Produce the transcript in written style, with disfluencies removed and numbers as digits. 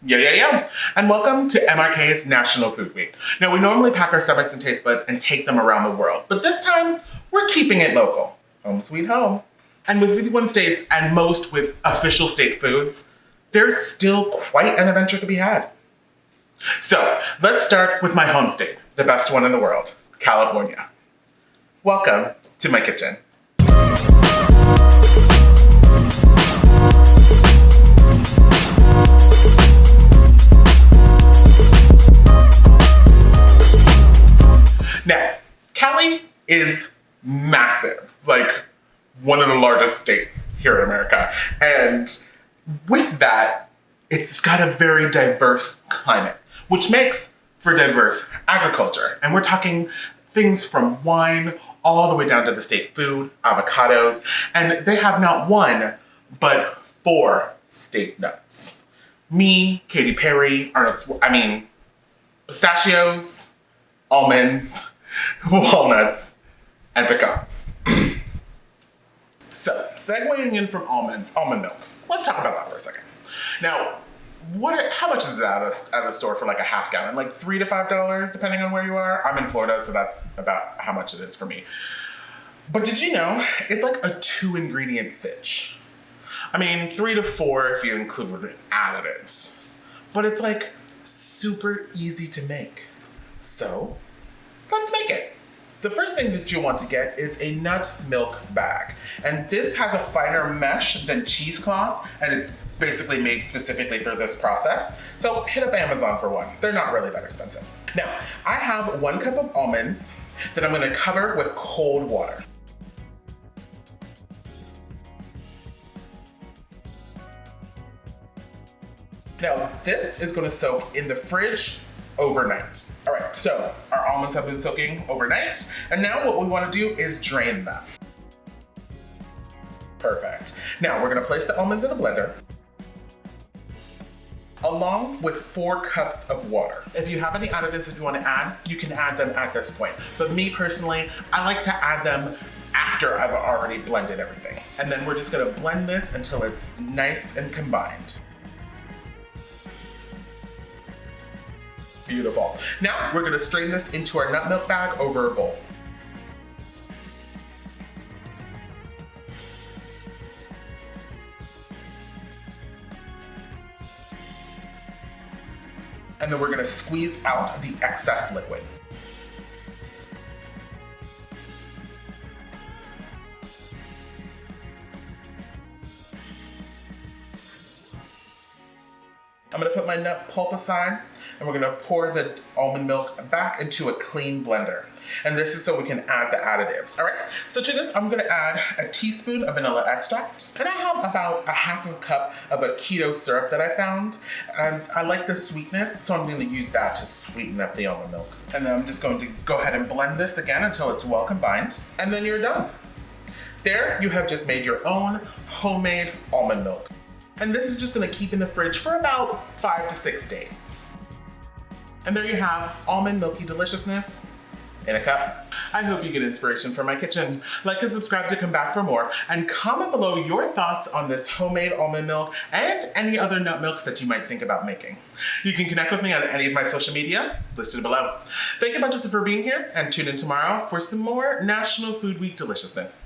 Yeah. And welcome to MRK's National Food Week. Now, we normally pack our stomachs and taste buds and take them around the world, but this time, we're keeping it local. Home sweet home. And with 51 states and most with official state foods, there's still quite an adventure to be had. So, let's start with my home state, the best one in the world, California. Welcome to my kitchen. Now, Cali is massive, like one of the largest states here in America. And with that, it's got a very diverse climate, which makes for diverse agriculture. And we're talking things from wine all the way down to the state food, avocados, and they have not one, but 4 state nuts. Me, Katy Perry, pistachios, almonds, walnuts, and pecans. So, segueing in from almonds, almond milk. Let's talk about that for a second. Now, how much is it at the store for like a half gallon? Like $3 to $5, depending on where you are. I'm in Florida, so that's about how much it is for me. But did you know, it's like a 2-ingredient sitch. I mean, 3 to 4 if you include additives. But it's like super easy to make. So, let's make it. The first thing that you'll want to get is a nut milk bag. And this has a finer mesh than cheesecloth, and it's basically made specifically for this process. So hit up Amazon for one. They're not really that expensive. Now, I have 1 cup of almonds that I'm gonna cover with cold water. Now, this is gonna soak in the fridge overnight. All right, so our almonds have been soaking overnight, and now what we want to do is drain them. Perfect. Now we're gonna place the almonds in a blender, along with 4 cups of water. If you have any additives that you want to add, you can add them at this point. But me personally, I like to add them after I've already blended everything. And then we're just gonna blend this until it's nice and combined. Beautiful. Now we're gonna strain this into our nut milk bag over a bowl. And then we're gonna squeeze out the excess liquid. I'm gonna put my nut pulp aside, and we're gonna pour the almond milk back into a clean blender. And this is so we can add the additives. All right, so to this, I'm gonna add a teaspoon of vanilla extract. And I have about a half a cup of a keto syrup that I found. And I like the sweetness, so I'm gonna use that to sweeten up the almond milk. And then I'm just going to go ahead and blend this again until it's well combined. And then you're done. There, you have just made your own homemade almond milk. And this is just gonna keep in the fridge for about 5 to 6 days. And there you have almond milky deliciousness in a cup. I hope you get inspiration from my kitchen. Like and subscribe to come back for more, and comment below your thoughts on this homemade almond milk and any other nut milks that you might think about making. You can connect with me on any of my social media listed below. Thank you much for being here, and tune in tomorrow for some more National Food Week deliciousness.